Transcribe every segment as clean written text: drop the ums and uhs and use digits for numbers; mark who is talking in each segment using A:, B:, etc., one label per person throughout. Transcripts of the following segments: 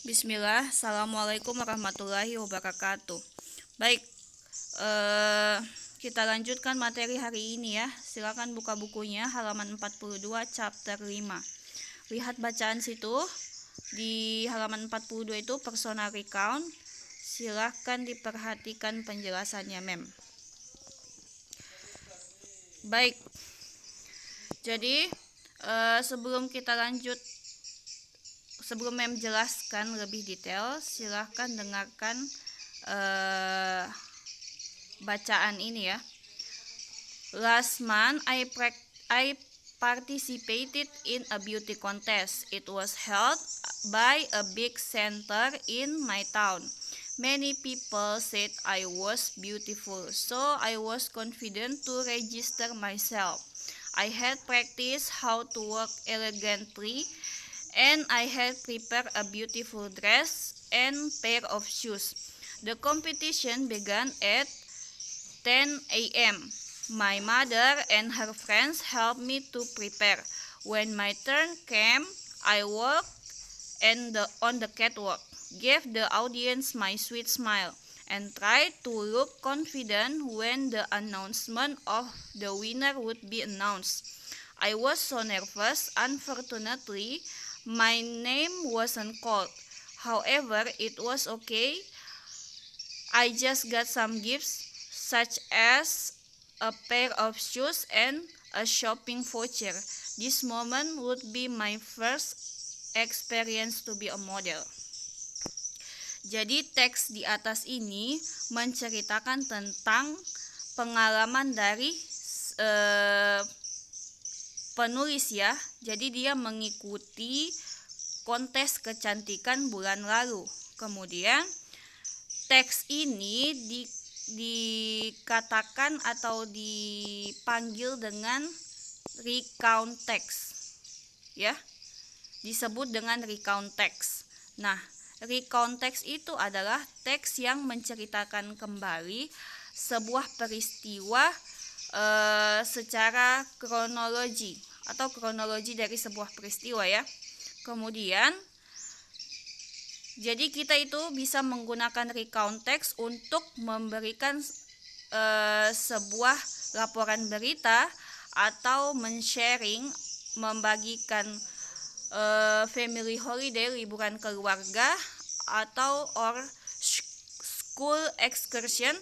A: Bismillah, Assalamualaikum warahmatullahi wabarakatuh. Baik, kita lanjutkan materi hari ini ya. Silakan buka bukunya halaman 42 chapter 5. Lihat bacaan situ. Di halaman 42 itu personal recount. Silakan diperhatikan penjelasannya, Mem. Baik. Jadi, sebelum Mem jelaskan lebih detail, silahkan dengarkan bacaan ini ya. Last month I participated in a beauty contest. It was held by a big center in my town. Many people said I was beautiful, so I was confident to register myself. I had practiced how to walk elegantly, and I had prepared a beautiful dress and pair of shoes. The competition began at 10 a.m. My mother and her friends helped me to prepare. When my turn came, I walked on the catwalk, gave the audience my sweet smile, and tried to look confident when the announcement of the winner would be announced. I was so nervous. Unfortunately, my name wasn't called. However, it was okay. I just got some gifts, such as a pair of shoes and a shopping voucher. This moment would be my first experience to be a model. Jadi teks di atas ini menceritakan tentang pengalaman dari penulis ya. Jadi dia mengikuti kontes kecantikan bulan lalu. Kemudian teks ini dikatakan atau dipanggil dengan recount text. Ya. Disebut dengan recount text. Nah, recount text itu adalah teks yang menceritakan kembali sebuah peristiwa secara kronologi atau kronologi dari sebuah peristiwa ya. Kemudian jadi kita itu bisa menggunakan recount text untuk memberikan sebuah laporan berita atau membagikan family holiday, liburan keluarga, atau school excursion,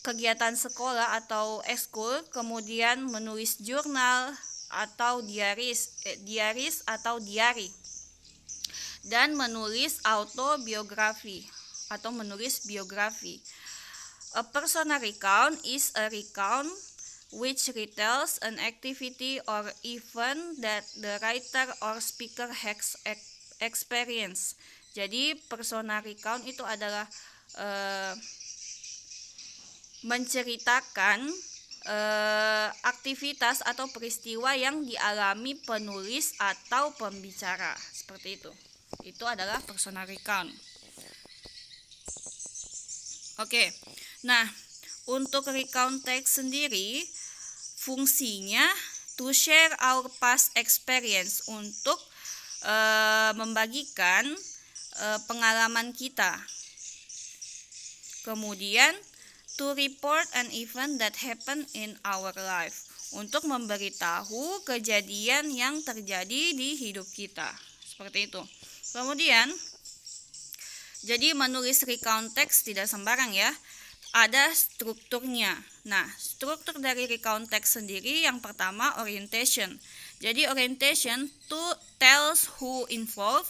A: kegiatan sekolah atau ekskul, kemudian menulis jurnal atau diaris atau diary, dan menulis autobiografi atau menulis biografi. A personal recount is a recount which retells an activity or event that the writer or speaker has experienced. Jadi personal recount itu adalah menceritakan aktivitas atau peristiwa yang dialami penulis atau pembicara, seperti itu. Itu adalah personal recount. Oke. Nah, untuk recount text sendiri fungsinya to share our past experience, untuk membagikan pengalaman kita. Kemudian to report an event that happened in our life, untuk memberitahu kejadian yang terjadi di hidup kita. Seperti itu. Kemudian jadi menulis recount text tidak sembarang ya. Ada strukturnya. Nah, struktur dari recount text sendiri yang pertama orientation. Jadi orientation to tells who involved,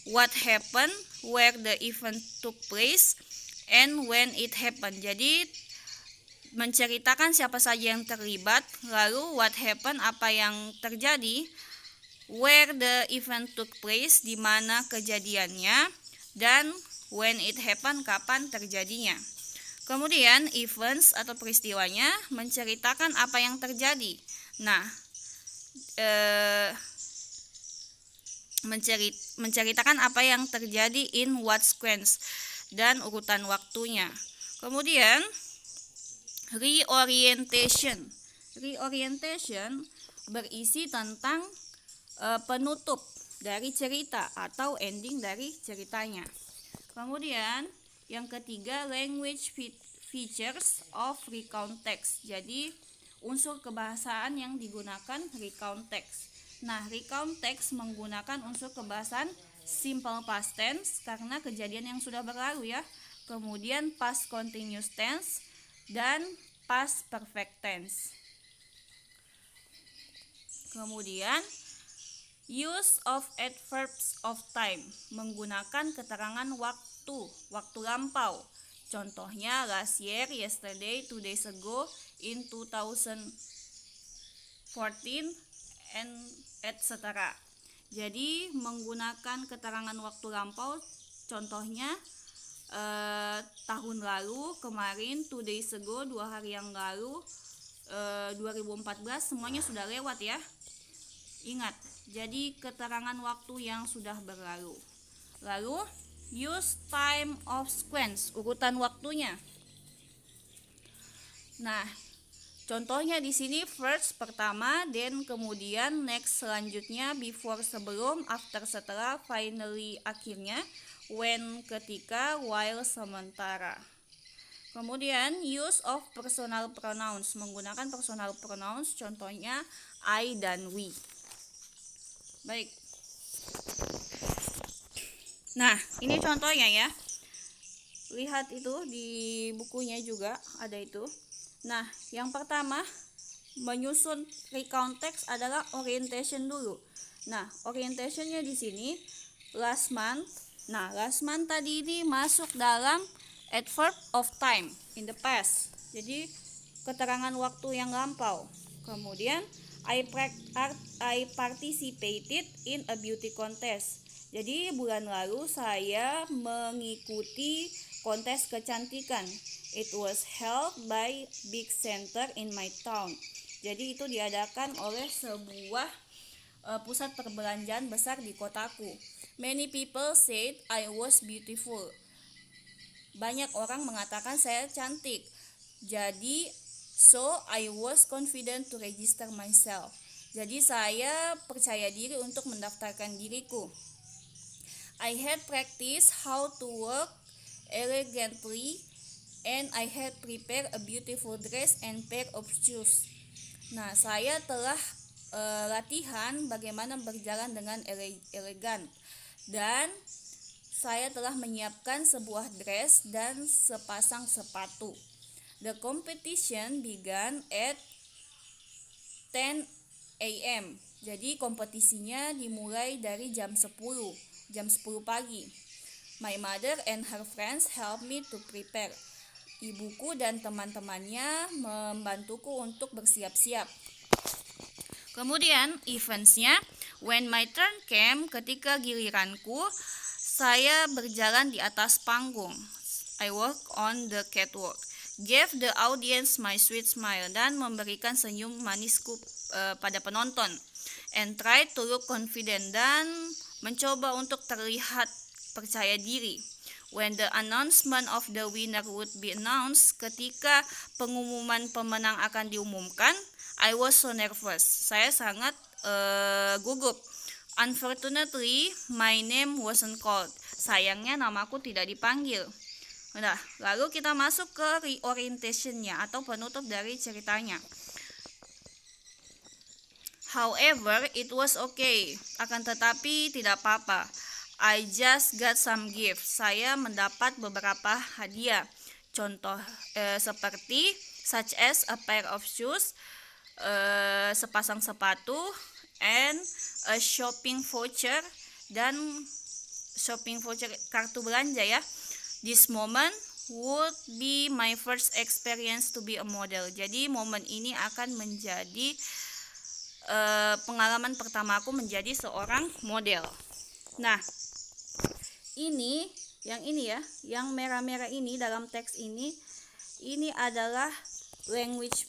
A: what happened, where the event took place, and when it happened. Jadi menceritakan siapa saja yang terlibat, lalu what happened, apa yang terjadi, where the event took place, di mana kejadiannya, dan when it happened, kapan terjadinya. Kemudian events atau peristiwanya menceritakan apa yang terjadi. Nah, menceritakan apa yang terjadi in what sequence dan urutan waktunya. Kemudian reorientation. Reorientation berisi tentang penutup. dari cerita atau ending dari ceritanya. Kemudian yang ketiga, language features of recount text. Jadi unsur kebahasaan yang digunakan recount text. Nah, recount text menggunakan unsur kebahasaan simple past tense karena kejadian yang sudah berlalu ya. Kemudian past continuous tense dan past perfect tense. Kemudian use of adverbs of time, menggunakan keterangan waktu lampau. Contohnya last year, yesterday, 2 days ago, in 2014, and etc. Jadi menggunakan keterangan waktu lampau, contohnya tahun lalu, kemarin, 2 days ago, 2 hari yang lalu, 2014, semuanya sudah lewat ya. Ingat, jadi keterangan waktu yang sudah berlalu. Lalu use time of sequence, urutan waktunya. Nah, contohnya di sini first pertama, then kemudian, next selanjutnya, before sebelum, after setelah, finally akhirnya, when ketika, while sementara. Kemudian use of personal pronouns, menggunakan personal pronouns, contohnya I dan we. Baik. Nah, ini contohnya ya. Lihat itu di bukunya juga ada itu. Nah, yang pertama menyusun recount text adalah orientation dulu. Nah, orientationnya di sini last month. Nah, last month tadi ini masuk dalam adverb of time in the past. Jadi keterangan waktu yang lampau. Kemudian I participated in a beauty contest. Jadi bulan lalu saya mengikuti kontes kecantikan. It was held by big center in my town. Jadi itu diadakan oleh sebuah pusat perbelanjaan besar di kotaku. Many people said I was beautiful. Banyak orang mengatakan saya cantik. Jadi so I was confident to register myself. Jadi saya percaya diri untuk mendaftarkan diriku. I had practiced how to walk elegantly and I had prepared a beautiful dress and pair of shoes. Nah, saya telah latihan bagaimana berjalan dengan elegan dan saya telah menyiapkan sebuah dress dan sepasang sepatu. The competition began at 10 a.m. Jadi kompetisinya dimulai dari jam 10 pagi. My mother and her friends helped me to prepare. Ibuku dan teman-temannya membantuku untuk bersiap-siap. Kemudian eventsnya, when my turn came, ketika giliranku, saya berjalan di atas panggung. I walk on the catwalk. Gave the audience my sweet smile, dan memberikan senyum manisku pada penonton. And tried to look confident, dan mencoba untuk terlihat percaya diri. When the announcement of the winner would be announced, ketika pengumuman pemenang akan diumumkan, I was so nervous. Saya sangat gugup. Unfortunately, my name wasn't called. Sayangnya namaku tidak dipanggil. Nah, lalu kita masuk ke reorientation-nya atau penutup dari ceritanya. However, it was okay. Akan tetapi tidak apa-apa. I just got some gifts. Saya mendapat beberapa hadiah. Contoh seperti such as a pair of shoes, sepasang sepatu, and a shopping voucher, dan shopping voucher kartu belanja ya. This moment would be my first experience to be a model. Jadi momen ini akan menjadi pengalaman pertama aku menjadi seorang model. Nah, ini ya, yang merah-merah ini dalam teks ini adalah language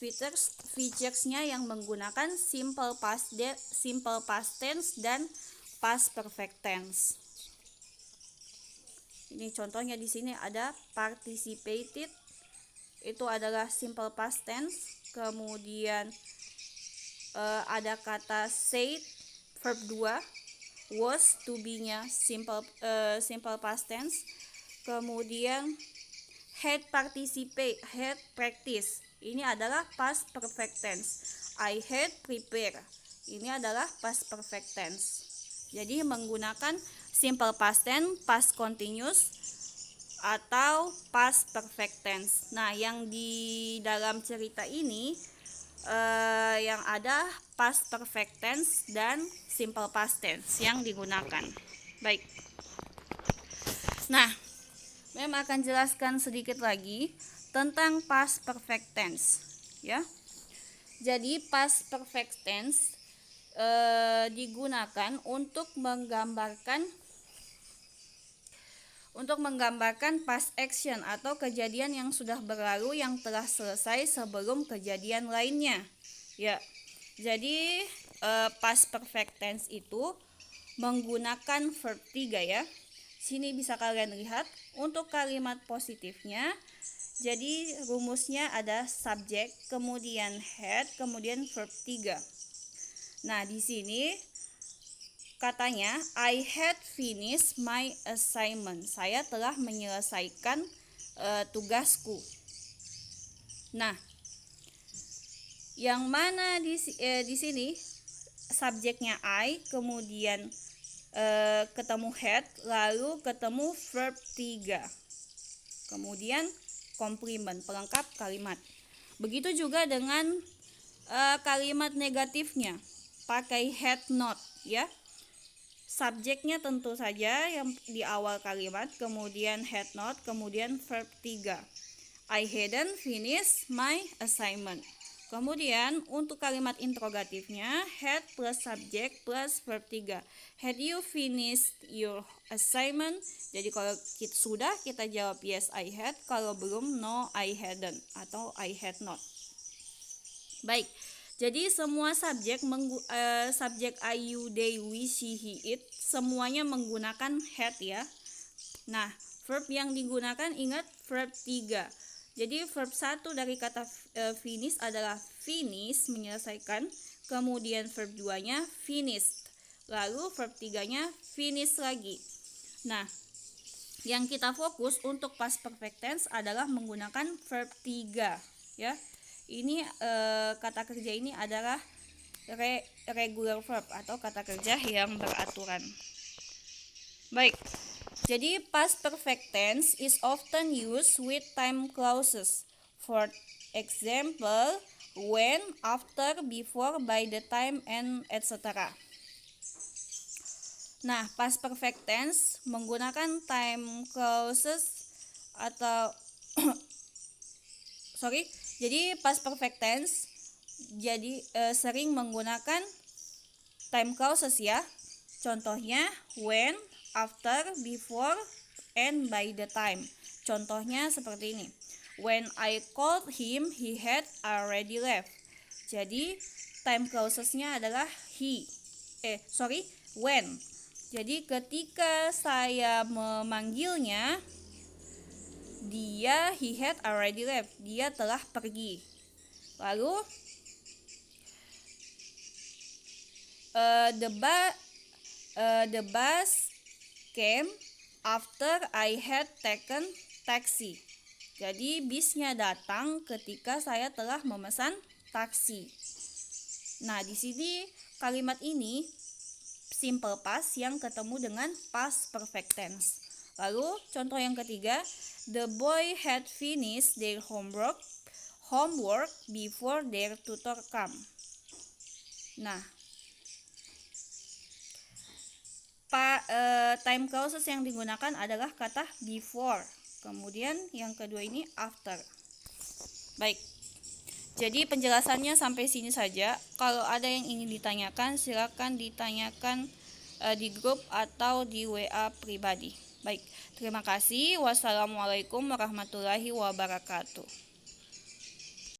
A: features-nya yang menggunakan simple past tense dan past perfect tense. Ini contohnya di sini ada participated, itu adalah simple past tense. Kemudian ada kata said, verb 2. was to be-nya simple past tense. Kemudian had practice. Ini adalah past perfect tense. I had prepare. Ini adalah past perfect tense. Jadi menggunakan simple past tense, past continuous, atau past perfect tense. Nah, yang di dalam cerita ini yang ada past perfect tense dan simple past tense yang digunakan. Baik. Nah, Mem akan jelaskan sedikit lagi tentang past perfect tense, ya. Jadi past perfect tense digunakan untuk menggambarkan past action atau kejadian yang sudah berlalu yang telah selesai sebelum kejadian lainnya. Ya. Jadi past perfect tense itu menggunakan verb 3 ya. Sini bisa kalian lihat untuk kalimat positifnya. Jadi rumusnya ada subjek, kemudian had, kemudian verb 3. Nah, di sini katanya I had finished my assignment. Saya telah menyelesaikan tugasku. Nah, yang mana di sini subjeknya I, kemudian ketemu had, lalu ketemu verb 3. Kemudian komplement, pelengkap kalimat. Begitu juga dengan kalimat negatifnya. Pakai had not ya. Subjeknya tentu saja yang di awal kalimat, kemudian had not, kemudian verb 3. I hadn't finished my assignment. Kemudian untuk kalimat interrogatifnya had plus subjek plus verb 3. Had you finished your assignment? Jadi kalau sudah, kita jawab yes I had. Kalau belum, no I hadn't atau I had not. Baik. Jadi semua subjek I, you, they, we, she, he, it semuanya menggunakan had ya. Nah, verb yang digunakan ingat verb 3. Jadi verb 1 dari kata finish adalah finish, menyelesaikan. Kemudian verb 2-nya finished. Lalu verb 3-nya finish lagi. Nah, yang kita fokus untuk past perfect tense adalah menggunakan verb 3 ya. Ini kata kerja ini adalah regular verb atau kata kerja yang beraturan. Baik. Jadi past perfect tense is often used with time clauses. For example, when, after, before, by the time, and etc. Nah, past perfect tense menggunakan time clauses atau Jadi past perfect tense jadi sering menggunakan time clauses ya. Contohnya when, after, before, and by the time. Contohnya seperti ini. When I called him, he had already left. Jadi time clauses-nya adalah when. Jadi ketika saya memanggilnya, he had already left. Dia telah pergi. Lalu the bus came after I had taken taxi. Jadi bisnya datang ketika saya telah memesan taksi. Nah, di sini kalimat ini simple past yang ketemu dengan past perfect tense. Lalu contoh yang ketiga, the boy had finished their homework before their tutor come. Nah, time clauses yang digunakan adalah kata before. Kemudian yang kedua ini after. Baik. Jadi penjelasannya sampai sini saja. Kalau ada yang ingin ditanyakan, silakan ditanyakan di grup atau di WA pribadi. Baik, terima kasih. Wassalamualaikum warahmatullahi wabarakatuh.